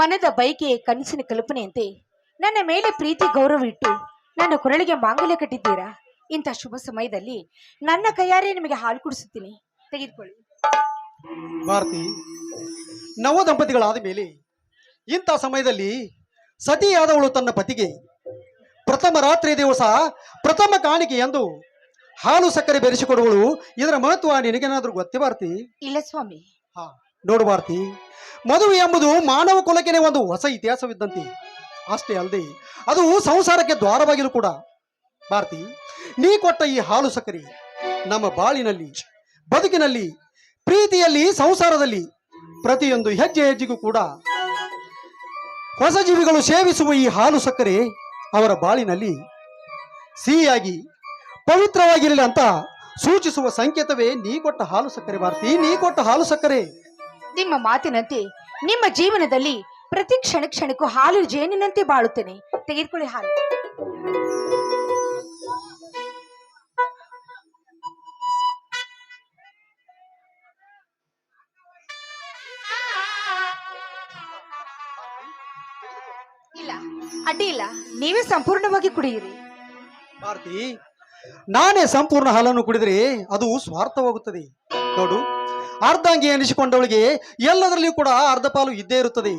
ಮನದ ಬೈಕೆ ಕನಸಿನ ಕಲ್ಪನೆಯಂತೆ ನನ್ನ ಮೇಲೆ ಪ್ರೀತಿ ಗೌರವ ಇಟ್ಟು ನನ್ನ ಕೊರಳಿಗೆ ಮಾಂಗಲ್ಯ ಕಟ್ಟಿದ್ದೀರಾ. ಇಂಥ ಶುಭ ಸಮಯದಲ್ಲಿ ನನ್ನ ಕೈಯಾರೆ ನಿಮಗೆ ಹಾಲು ಕುಡಿಸುತ್ತೀನಿ, ತೆಗೆದುಕೊಳ್ಳಿ. ಭಾರತಿ, ನವ ದಂಪತಿಗಳಾದ ಮೇಲೆ ಇಂಥ ಸಮಯದಲ್ಲಿ ಸತಿಯಾದವಳು ತನ್ನ ಪತಿಗೆ ಪ್ರಥಮ ರಾತ್ರಿ ದಿವಸ ಪ್ರಥಮ ಕಾಣಿಕೆ ಎಂದು ಹಾಲು ಸಕ್ಕರೆ ಬೆರೆಸಿಕೊಡುವಳು. ಇದರ ಮಹತ್ವ ನಿನಗೇನಾದ್ರೂ ಗೊತ್ತೇ ಭಾರತಿ? ಇಲ್ಲ ಸ್ವಾಮಿ. ನೋಡು ಭಾರತಿ, ಮದುವೆ ಎಂಬುದು ಮಾನವ ಕುಲಕ್ಕೆ ಒಂದು ಹೊಸ ಇತಿಹಾಸವಿದ್ದಂತೆ. ಅಷ್ಟೇ ಅಲ್ಲದೆ ಅದು ಸಂಸಾರಕ್ಕೆ ದ್ವಾರವಾಗಿಲು ಕೂಡ. ಭಾರತಿ, ನೀ ಕೊಟ್ಟ ಈ ಹಾಲು ಸಕ್ಕರೆ ನಮ್ಮ ಬಾಳಿನಲ್ಲಿ, ಬದುಕಿನಲ್ಲಿ, ಪ್ರೀತಿಯಲ್ಲಿ, ಸಂಸಾರದಲ್ಲಿ ಪ್ರತಿಯೊಂದು ಹೆಜ್ಜೆ ಹೆಜ್ಜೆಗೂ ಕೂಡ ಹೊಸ ಜೀವಿಗಳು ಸೇವಿಸುವ ಈ ಹಾಲು ಸಕ್ಕರೆ ಅವರ ಬಾಳಿನಲ್ಲಿ ಸಿಹಿಯಾಗಿ ಪವಿತ್ರವಾಗಿರಲಿ ಅಂತ ಸೂಚಿಸುವ ಸಂಕೇತವೇ ನೀ ಕೊಟ್ಟ ಹಾಲು ಸಕ್ಕರೆ. ಭಾರತಿ, ನೀ ಕೊಟ್ಟ ಹಾಲು ಸಕ್ಕರೆ. ನಿಮ್ಮ ಮಾತಿನಂತೆ ನಿಮ್ಮ ಜೀವನದಲ್ಲಿ ಪ್ರತಿ ಕ್ಷಣಕ್ಕೂ ಹಾಲು ಜೇನಿನಂತೆ ಬಾಳುತ್ತೇನೆ, ತೆಗೆದುಕೊಳ್ಳಿ ಹಾಲು. ಇಲ್ಲ, ಅಡ್ಡಿ ಇಲ್ಲ, ನೀವೇ ಸಂಪೂರ್ಣವಾಗಿ ಕುಡಿಯಿರಿ. ಭಾರತಿ, ನಾನೇ ಸಂಪೂರ್ಣ ಹಾಲನ್ನು ಕುಡಿದರೆ ಅದು ಸ್ವಾರ್ಥವಾಗುತ್ತದೆ. ನೋಡು, ಅರ್ಧಾಂಗಿ ಎನಿಸಿಕೊಂಡವಳಿಗೆ ಎಲ್ಲದರಲ್ಲಿಯೂ ಕೂಡ ಅರ್ಧ ಪಾಲು ಇದ್ದೇ ಇರುತ್ತದೆ.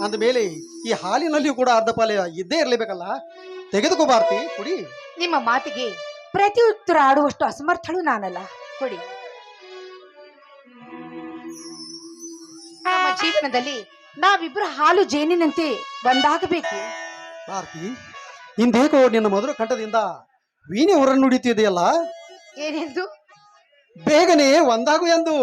ಅಂದ ಮೇಲೆ ಈ ಹಾಲಿನಲ್ಲಿಯೂ ಕೂಡ ಅರ್ಧ ಪಾಲು ಇದ್ದೇ ಇರಲೇಬೇಕಲ್ಲ. ತೆಗೆದುಕೋ ಭಾರತಿ, ಕುಡಿ. ನಿಮ್ಮ ಮಾತಿಗೆ ಪ್ರತಿ ಉತ್ತರ ಆಡುವಷ್ಟು ಅಸಮರ್ಥಳು ನಾನಲ್ಲ, ಕೊಡಿ. ನಮ್ಮ ಜೀವನದಲ್ಲಿ ನಾವಿಬ್ಬರು ಹಾಲು ಜೇನಿನಂತೆ ಒಂದಾಗಬೇಕು. ಭಾರತಿ, ಇಂದೇಕೋ ನಿನ್ನ ಮಧುರ ಕಂಠದಿಂದ ವೀಣೆ ಹೊರ ನುಡಿತಿದೆಯಲ್ಲ, ಏನೆಂದು? ಬೇಗನೆ ಒಂದಾಗು ಎಂದು.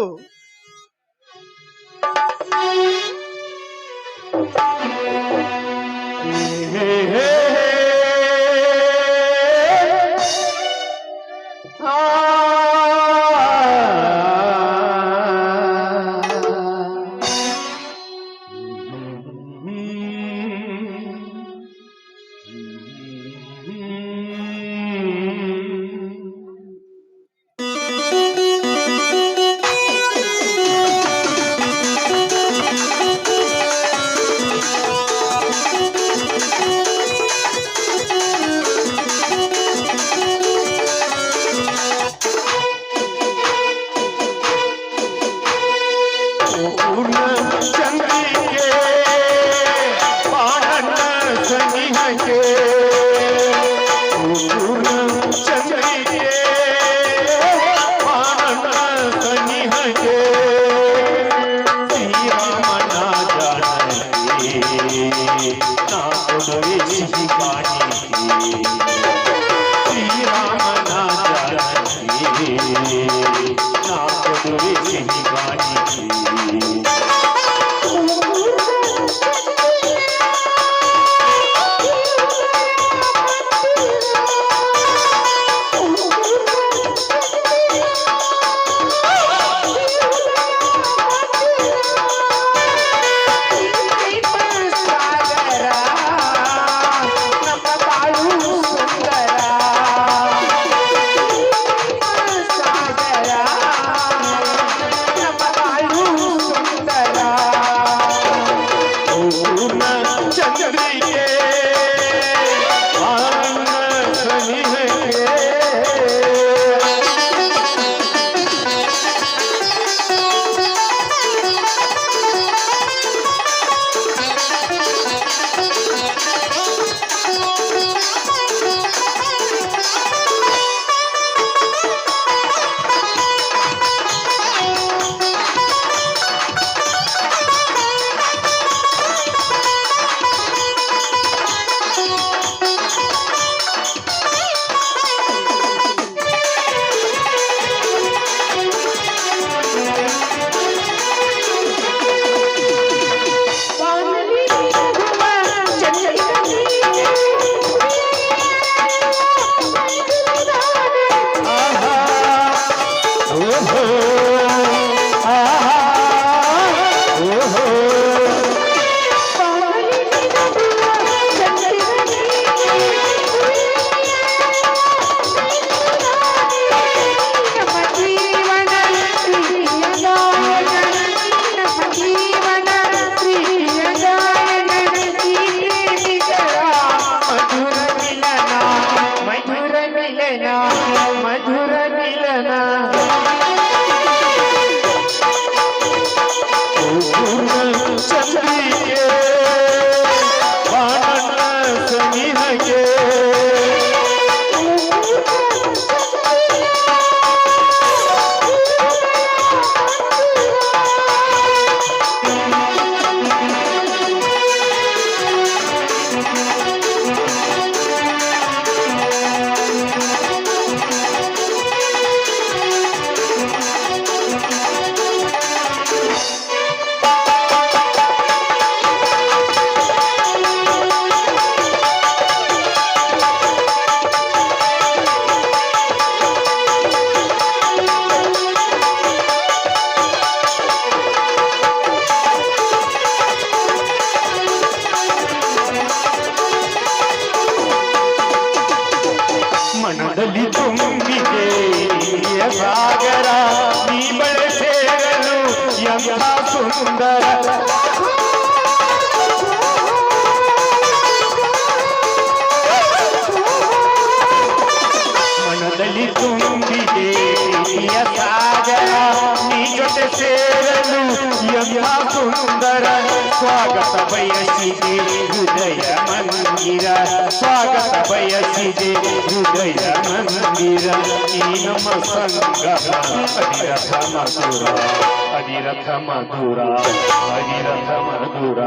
ಮನದಲ್ಲಿ ತುಂಬಿದೆ ಪ್ರೀತಿಯ ಸಾಗರ ನೀ ಬಳೆ ಸೇರಲು ಎಂಥ ಸುಂದರ ಮನದಲ್ಲಿ ತುಂಬಿದೆ ಪ್ರೀತಿಯ ಸಾಗರ ನೀ ಜೊತೆ ಸೇರಲು ಎಂಥ ಸುಂದರ ಸ್ವಾಗತ ಬಯಸಿದೆ ಹೃದಯ ಮಂದಿರ ಸ್ವಾಗತ ಬಯಸಿದೆ ಹೃದಯ ಮಂದಿರ ಈ ನಮ್ಮ ಸಂಗಮ ಅನಿರಥ ಮಧುರ ಅನಿರಥ ಮಧುರ ಅನಿರಥ ಮಧುರ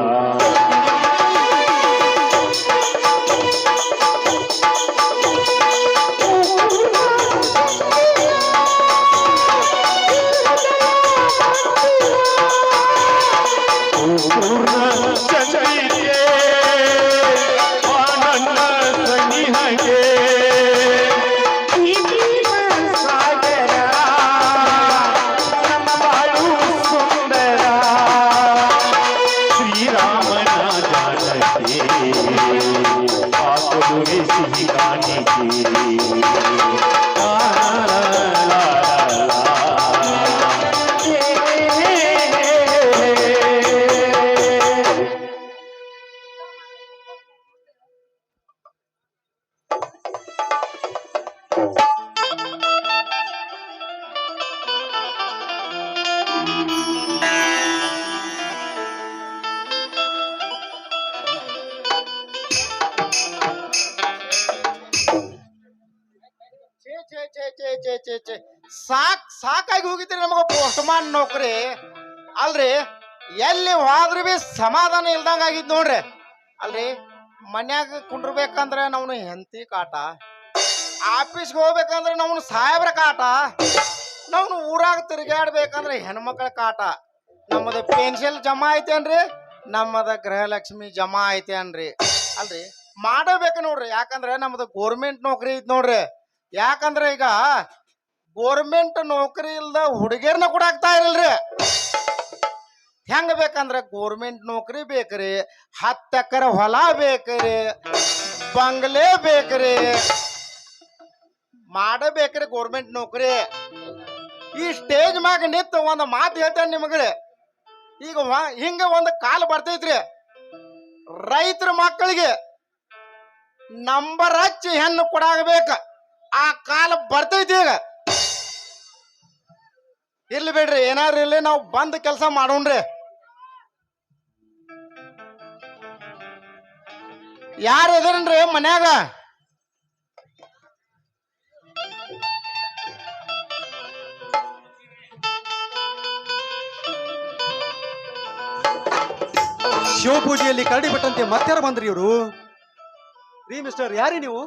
ಪೂರ್ಣ ಚಂದ್ರಿಕೆ ಆನಂದ ಸನಿಹಗೆ ಸಾಗರ ನಮ್ಮ ಬಾಳು ಸುಂದರ ಶ್ರೀರಾಮನ ಜಾನಕ್ಕೆ ಆತುರೆ ಸಿಹಿ ಕಾಣಿಕೆ ಸಾಕಾಗಿ ಹೋಗಿದ್ರಿ ನಮಗ ಪೋಸ್ಟ್ಮಾನ್ ನೌಕರಿ ಅಲ್ರಿ ಎಲ್ಲಿ ಹೋದ್ರಿ ಬಿ ಸಮಾಧಾನ ಇಲ್ದಂಗ ಆಗಿದ್ ನೋಡ್ರಿ ಅಲ್ರಿ ಮನ್ಯಾಗ ಕುಂಡ್ರಬೇಕಂದ್ರೆ ನಾವು ಹೆಂಡತಿ ಕಾಟ ಆಫೀಸ್ಗೆ ಹೋಗ್ಬೇಕಂದ್ರೆ ನಾವು ಸಾಹೇಬ್ರ ಕಾಟ ನಾವು ಊರಾಗ ತಿರುಗಾಡ್ಬೇಕಂದ್ರೆ ಹೆಣ್ಮಕ್ಳ ಕಾಟ ನಮ್ಮದ ಪೆನ್ಷನ್ ಜಮಾ ಐತೇನ್ರಿ ನಮ್ಮದ ಗೃಹಲಕ್ಷ್ಮಿ ಜಮಾ ಐತೇನ್ರಿ ಅಲ್ರಿ ಮಾಡಬೇಕು ನೋಡ್ರಿ ಯಾಕಂದ್ರೆ ನಮ್ಮದು ಗೋರ್ಮೆಂಟ್ ನೌಕರಿ ಐತಿ ನೋಡ್ರಿ ಯಾಕಂದ್ರೆ ಈಗ ಗೋರ್ಮೆಂಟ್ ನೌಕರಿ ಇಲ್ದ ಹುಡುಗಿಯರ್ನ ಕೂಡ ಆಗ್ತಾ ಇರಲ್ರಿ ಹೆಂಗ ಬೇಕಂದ್ರೆ ಗೋರ್ಮೆಂಟ್ ನೌಕರಿ ಬೇಕ್ರಿ 10 ಎಕರೆ ಹೊಲ ಬೇಕ್ರಿ ಬಂಗ್ಲೆ ಬೇಕ್ರಿ ಮಾಡಬೇಕ್ರಿ ಗೋರ್ಮೆಂಟ್ ನೌಕರಿ ಈ ಸ್ಟೇಜ್ ಮ್ಯಾಗ ನಿಂತು ಒಂದು ಮಾತು ಹೇಳ್ತೇನೆ ನಿಮಗ್ರಿ ಈಗ ಹಿಂಗ ಒಂದು ಕಾಲ ಬರ್ತೈತ್ರಿ ರೈತರ ಮಕ್ಕಳಿಗೆ ನಂಬರ್ ಹಚ್ಚಿ ಹೆಣ್ಣು ಕೊಡಾಗಬೇಕ ಆ ಕಾಲ ಬರ್ತೈತಿ ಈಗ ಇರ್ಲಿ ಬಿಡ್ರಿ ಏನಾರು ಇರ್ಲಿ ನಾವು ಬಂದ್ ಕೆಲಸ ಮಾಡೋಣ್ರಿ ಯಾರು ಇದ್ರನ್ರಿ ಮನ್ಯಾಗ ಶಿವಪೂಜೆಯಲ್ಲಿ ಕರಡಿ ಬಿಟ್ಟಂತೆ ಮತ್ತಾರ ಬಂದ್ರಿ ಇವರು ರೀ ಮಿಸ್ಟರ್ ಯಾರಿ ನೀವು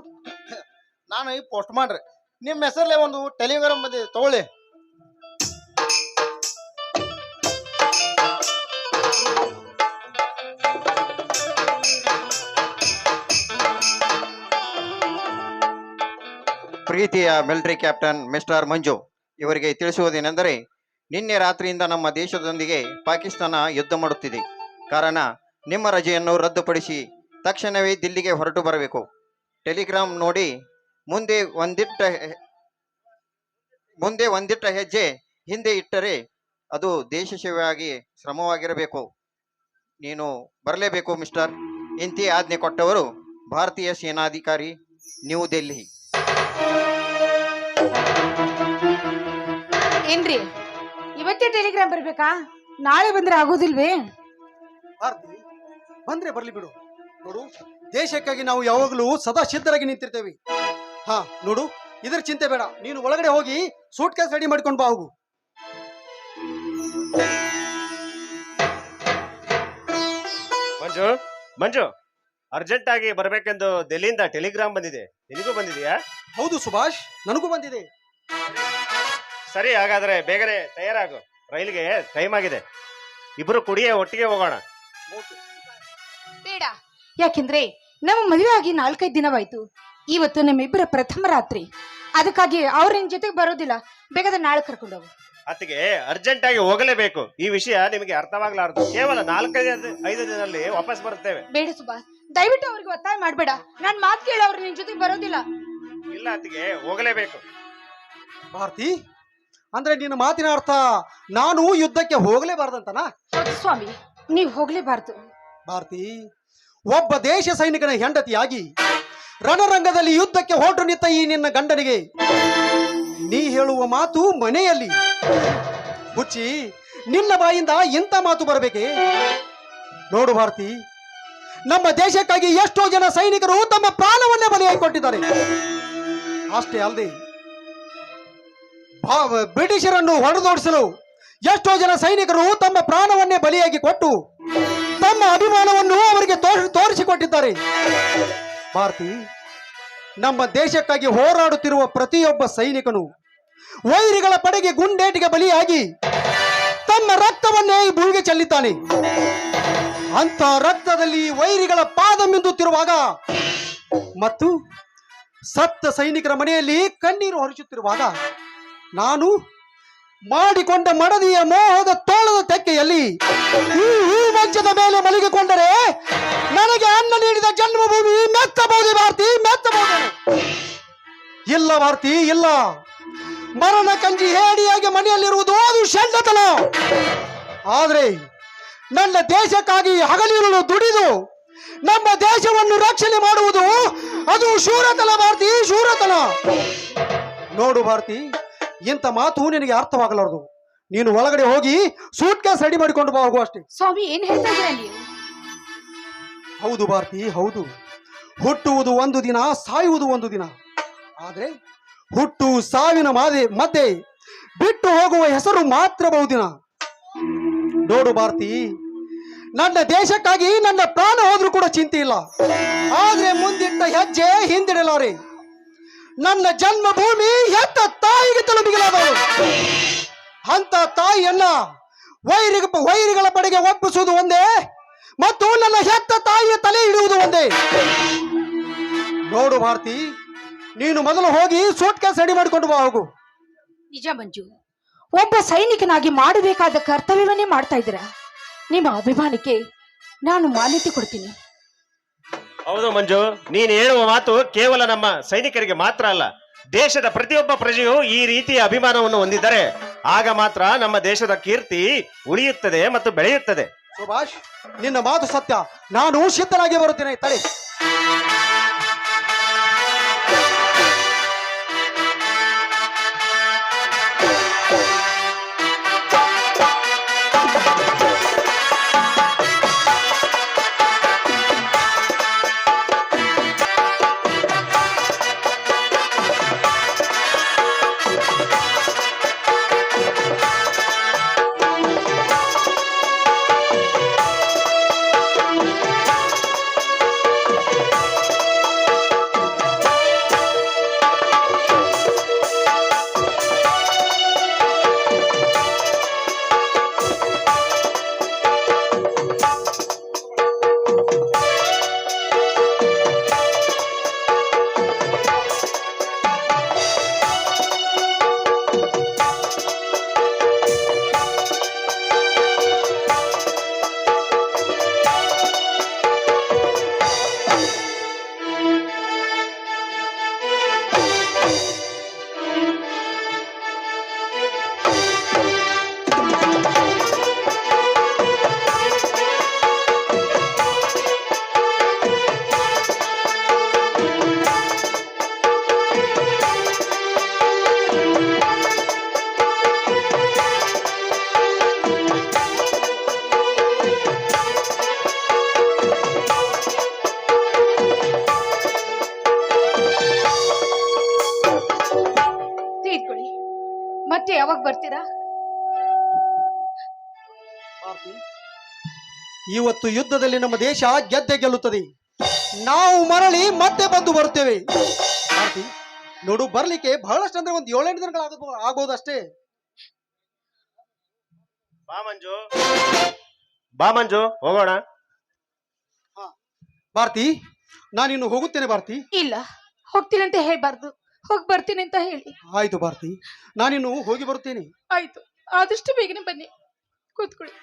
ನಾನು ಈ ಪೋಸ್ಟ್ ಮಾಡ್ರಿ ನಿಮ್ಮ ಹೆಸರಲ್ಲೇ ಒಂದು ಟೆಲಿಗ್ರಾಮ್ ಬಂದಿದೆ ತಗೊಳ್ಳಿ ಪ್ರೀತಿಯ ಮಿಲಿಟರಿ ಕ್ಯಾಪ್ಟನ್ ಮಿಸ್ಟರ್ ಮಂಜು ಇವರಿಗೆ ತಿಳಿಸುವುದೇನೆಂದರೆ ನಿನ್ನೆ ರಾತ್ರಿಯಿಂದ ನಮ್ಮ ದೇಶದೊಂದಿಗೆ ಪಾಕಿಸ್ತಾನ ಯುದ್ಧ ಮಾಡುತ್ತಿದೆ ಕಾರಣ ನಿಮ್ಮ ರಜೆಯನ್ನು ರದ್ದುಪಡಿಸಿ ತಕ್ಷಣವೇ ದಿಲ್ಲಿಗೆ ಹೊರಟು ಬರಬೇಕು ಟೆಲಿಗ್ರಾಮ್ ನೋಡಿ ಮುಂದೆ ಒಂದಿಟ್ಟ ಹೆಜ್ಜೆ ಹಿಂದೆ ಇಟ್ಟರೆ ಅದು ದೇಶ ಸೇವೆಯಾಗಿ ಶ್ರಮವಾಗಿರಬೇಕು ನೀನು ಬರಲೇಬೇಕು ಮಿಸ್ಟರ್ ಇಂತಿ ಆಜ್ಞೆ ಕೊಟ್ಟವರು ಭಾರತೀಯ ಸೇನಾಧಿಕಾರಿ ನ್ಯೂ ದಿಲ್ಲಿ ಏನ್ರಿ ಇವತ್ತೇ ಟೆಲಿಗ್ರಾಮ್ ಬರ್ಬೇಕಾ ನಾಳೆ ಬಂದ್ರೆ ಆಗೋದಿಲ್ವೇ ಭಾರತಿ ಬಂದ್ರೆ ಬರ್ಲಿ ಬಿಡು ನೋಡು ದೇಶಕ್ಕಾಗಿ ನಾವು ಯಾವಾಗಲೂ ಸದಾ ಸಿದ್ಧರಾಗಿ ನಿಂತಿರ್ತೇವೆ ಹಾ ನೋಡು ಇದ್ರ ಚಿಂತೆ ಬೇಡ ನೀನು ಒಳಗಡೆ ಹೋಗಿ ಸೂಟ್ ಕೇಸ್ ರೆಡಿ ಮಾಡ್ಕೊಂಡು ಬಾ ಹೋಗು ಮಂಜು ಮಂಜು ಅರ್ಜೆಂಟ್ ಆಗಿ ಬರ್ಬೇಕೆಂದು ಡೆಲ್ಲಿಯಿಂದ ಟೆಲಿಗ್ರಾಮ್ ಬಂದಿದೆ ನಿನಗೂ ಬಂದಿದೆಯಾ? ಹೌದು ಸುಭಾಷ್ ನನಗೂ ಬಂದಿದೆ ಸರಿ, ಹಾಗಾದ್ರೆ ಬೇಗನೆ ತಯಾರಾಗು, ರೈಲಿಗೆ ಟೈಮ್ ಆಗಿದೆ. ಇಬ್ರು ಕುಡಿಯೇ ಒಟ್ಟಿಗೆ ಹೋಗೋಣ. ಬೇಡ, ಯಾಕೆಂದ್ರೆ ನಮ್ಮ ಮದುವೆ ಆಗಿ 4-5 ದಿನವಾಯ್ತು. ಇವತ್ತು ನಮ್ಮಿಬ್ಬರ ಪ್ರಥಮ ರಾತ್ರಿ, ಅದಕ್ಕಾಗಿ ಅವ್ರ ನಿನ್ ಜೊತೆಗೆ ಬರೋದಿಲ್ಲ. ಬೇಕಾದ್ರೆ ನಾಳೆ ಕರ್ಕೊಂಡೋಗು. ಅತ್ತಿಗೆ ಅರ್ಜೆಂಟ್ ಆಗಿ ಹೋಗಲೇಬೇಕು. ಈ ವಿಷಯ ನಿಮಗೆ ಅರ್ಥವಾಗ್ಲಾರ್ದು. ಕೇವಲ 4-5 ದಿನದಲ್ಲಿ ವಾಪಸ್ ಬರುತ್ತೇವೆ. ಬೇಡ ಸುಭಾಷ್, ದಯವಿಟ್ಟು ಅವ್ರಿಗೆ ಒತ್ತಾಯ ಮಾಡ್ಬೇಡ. ನಾನ್ ಮಾತು ಕೇಳ ಅವ್ರು ನಿನ್ ಜೊತೆಗೆ ಬರೋದಿಲ್ಲ. ಇಲ್ಲ ಅತ್ತಿಗೆ, ಹೋಗಲೇಬೇಕು. ಭಾರತಿ, ಅಂದ್ರೆ ನಿನ್ನ ಮಾತಿನ ಅರ್ಥ ನಾನು ಯುದ್ಧಕ್ಕೆ ಹೋಗಲೇಬಾರ್ದಂತನಾ? ಹೌದು ಸ್ವಾಮಿ, ನೀವು ಹೋಗ್ಲೇಬಾರ್ದು. ಭಾರತಿ, ಒಬ್ಬ ದೇಶ ಸೈನಿಕನ ಹೆಂಡತಿಯಾಗಿ ರಣರಂಗದಲ್ಲಿ ಯುದ್ಧಕ್ಕೆ ಹೊರಟು ನಿಂತ ಈ ನಿನ್ನ ಗಂಡನಿಗೆ ನೀ ಹೇಳುವ ಮಾತು ಮನೆಯಲ್ಲಿ ಹುಚ್ಚಿ, ನಿನ್ನ ಬಾಯಿಂದ ಇಂಥ ಮಾತು ಬರಬೇಕೆ? ನೋಡು ಭಾರತಿ, ನಮ್ಮ ದೇಶಕ್ಕಾಗಿ ಎಷ್ಟೋ ಜನ ಸೈನಿಕರು ತಮ್ಮ ಪ್ರಾಣವನ್ನೇ ಬಲಿಯಾಗಿ ಕೊಟ್ಟಿದ್ದಾರೆ. ಅಷ್ಟೇ ಅಲ್ಲದೆ ಬ್ರಿಟಿಷರನ್ನು ಹೊಡೆದೋಡಿಸಲು ಎಷ್ಟೋ ಜನ ಸೈನಿಕರು ತಮ್ಮ ಪ್ರಾಣವನ್ನೇ ಬಲಿಯಾಗಿ ಕೊಟ್ಟು ತಮ್ಮ ಅಭಿಮಾನವನ್ನು ಅವರಿಗೆ ತೋರಿಸಿಕೊಟ್ಟಿದ್ದಾರೆ. ಭಾರತಿ, ನಮ್ಮ ದೇಶಕ್ಕಾಗಿ ಹೋರಾಡುತ್ತಿರುವ ಪ್ರತಿಯೊಬ್ಬ ಸೈನಿಕನು ವೈರಿಗಳ ಪಡೆಗೆ ಗುಂಡೇಟಿಗೆ ಬಲಿಯಾಗಿ ತಮ್ಮ ರಕ್ತವನ್ನೇ ಈ ಭೂಮಿಗೆ ಚೆಲ್ಲಿದ್ದಾನೆ. ಅಂತ ರಕ್ತದಲ್ಲಿ ವೈರಿಗಳ ಪಾದ ಮಿಂದುತ್ತಿರುವಾಗ ಮತ್ತು ಸತ್ತ ಸೈನಿಕರ ಮನೆಯಲ್ಲಿ ಕಣ್ಣೀರು ಹರಿಸುತ್ತಿರುವಾಗ ನಾನು ಮಾಡಿಕೊಂಡ ಮಡದಿಯ ಮೋಹದ ತೋಳದ ತೆಕ್ಕೆಯಲ್ಲಿ ಈ ಮಂಚದ ಮೇಲೆ ಮಲಗಿಕೊಂಡರೆ ನನಗೆ ಅನ್ನ ನೀಡಿದ ಜನ್ಮಭೂಮಿ ಮೆತ್ತಬಹುದು ಭಾರತಿ, ಮೆತ್ತಬಹುದು. ಇಲ್ಲ ಭಾರತಿ, ಇಲ್ಲ. ಮರಣ ಕಂಜಿ ಹೇಡಿಯಾಗಿ ಮನೆಯಲ್ಲಿರುವುದು ಅದು ಷಂಡತನ. ಆದ್ರೆ ನನ್ನ ದೇಶಕ್ಕಾಗಿ ಹಗಲಿರುಳು ದುಡಿದು ನಮ್ಮ ದೇಶವನ್ನು ರಕ್ಷಣೆ ಮಾಡುವುದು ಅದು ಶೂರತನ ಭಾರತಿ, ಶೂರತನ. ನೋಡು ಭಾರತಿ, ಇಂಥ ಮಾತು ನಿನಗೆ ಅರ್ಥವಾಗಲಾರದು. ನೀನು ಒಳಗಡೆ ಹೋಗಿ ಸೂಟ್ ಕೇಸ್ ರೆಡಿ ಮಾಡಿಕೊಂಡು ಬಾ, ಹೋಗು ಅಷ್ಟೇ. ಸ್ವಾಮಿ, ಏನ್ ಹೇಳ್ತಾ ಇದ್ದೀರಾ ನೀವು? ಹೌದು ಭಾರತಿ, ಹೌದು. ಹುಟ್ಟುವುದು ಒಂದು ದಿನ, ಸಾಯುವುದು ಒಂದು ದಿನ. ಆದ್ರೆ ಹುಟ್ಟು ಸಾವಿನ ಮಧ್ಯೆ ಬಿಟ್ಟು ಹೋಗುವ ಹೆಸರು ಮಾತ್ರ ಬಹುದಿನ. ನೋಡು ಭಾರತಿ, ನನ್ನ ದೇಶಕ್ಕಾಗಿ ನನ್ನ ಪ್ರಾಣ ಹೋದ್ರೂ ಕೂಡ ಚಿಂತೆ ಇಲ್ಲ. ಆದ್ರೆ ಮುಂದಿಟ್ಟ ಹೆಜ್ಜೆ ಹಿಂದಿಡಲಾರೆ. ನನ್ನ ಜನ್ಮಭೂಮಿ ಹೆತ್ತ ತಾಯಿಗೆ ತಲುಪಿಸಲಾದವಳು. ಅಂತ ತಾಯಿಯನ್ನ ವೈರಿಗಳ ಪಡೆಗೆ ಒಪ್ಪಿಸುವುದು ಒಂದೇ, ಮತ್ತು ನನ್ನ ಹೆತ್ತ ತಾಯಿಯ ತಲೆ ಇಡುವುದು ಒಂದೇ. ನೋಡು ಭಾರತಿ, ನೀನು ಮೊದಲು ಹೋಗಿ ಸೂಟ್ ಕೇಸ್ ರೆಡಿ ಮಾಡಿಕೊಂಡು ಬಾ, ಹೋಗು. ನಿಜ ಮಂಜು, ಒಬ್ಬ ಸೈನಿಕನಾಗಿ ಮಾಡಬೇಕಾದ ಕರ್ತವ್ಯವನ್ನೇ ಮಾಡ್ತಾ ಇದ್ದೀರಾ. ನಿಮ್ಮ ಅಭಿಮಾನಕ್ಕೆ ನಾನು ಮಾನ್ಯತೆ ಕೊಡ್ತೀನಿ. ಹೌದು ಮಂಜು, ನೀನು ಹೇಳುವ ಮಾತು ಕೇವಲ ನಮ್ಮ ಸೈನಿಕರಿಗೆ ಮಾತ್ರ ಅಲ್ಲ, ದೇಶದ ಪ್ರತಿಯೊಬ್ಬ ಪ್ರಜೆಯು ಈ ರೀತಿಯ ಅಭಿಮಾನವನ್ನು ಹೊಂದಿದ್ದರೆ ಆಗ ಮಾತ್ರ ನಮ್ಮ ದೇಶದ ಕೀರ್ತಿ ಉಳಿಯುತ್ತದೆ ಮತ್ತು ಬೆಳೆಯುತ್ತದೆ. ಸುಭಾಷ್, ನಿನ್ನ ಮಾತು ಸತ್ಯ. ನಾನು ಸಿದ್ಧನಾಗಿ ಬರುತ್ತೇನೆ, ತಡೆ. ಮತ್ತೆ ಯಾವಾಗ ಬರ್ತೀರಾ? ಇವತ್ತು ಯುದ್ಧದಲ್ಲಿ ನಮ್ಮ ದೇಶ ಗೆದ್ದೆ ಗೆಲ್ಲುತ್ತದೆ. ನಾವು ಮರಳಿ ಮತ್ತೆ ಬಂದು ಬರುತ್ತೇವೆ. ನೋಡು, ಬರ್ಲಿಕ್ಕೆ ಬಹಳಷ್ಟು ಅಂದ್ರೆ ಒಂದು 7-8 ದಿನಗಳು ಆಗ್ಬೋದಷ್ಟೇ. ಬಾ ಮಂಜು, ಹೋಗೋಣ. ಭಾರತಿ, ನಾನಿನ್ನು ಹೋಗುತ್ತೇನೆ. ಭಾರತಿ, ಇಲ್ಲ, ಹೋಗ್ತೀನಿ ಅಂತ ಹೇಳ್ಬಾರ್ದು, ಹೋಗಿ ಬರ್ತೀನಿ ಅಂತ ಹೇಳಿ. ಆಯ್ತು ಭಾರತಿ, ನಾನಿನ್ನು ಹೋಗಿ ಬರುತ್ತೇನೆ. ಆಯ್ತು, ಆದಷ್ಟು ಬೇಗನೆ ಬನ್ನಿ, ಕೂತ್ಕೊಳ್ಳಿ.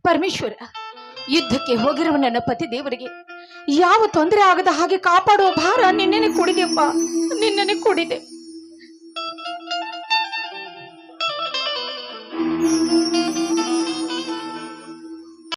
ಪರಮೇಶ್ವರ, ಯುದ್ಧಕ್ಕೆ ಹೋಗಿರುವ ನನ್ನ ಪತಿ ದೇವರಿಗೆ ಯಾವ ತೊಂದರೆ ಆಗದ ಹಾಗೆ ಕಾಪಾಡುವ ಭಾರ ನಿನ್ನೆನೆ ಕೊಡಿದೆಪ್ಪ, ನಿನ್ನೆನೆ ಕೊಡಿದೆ.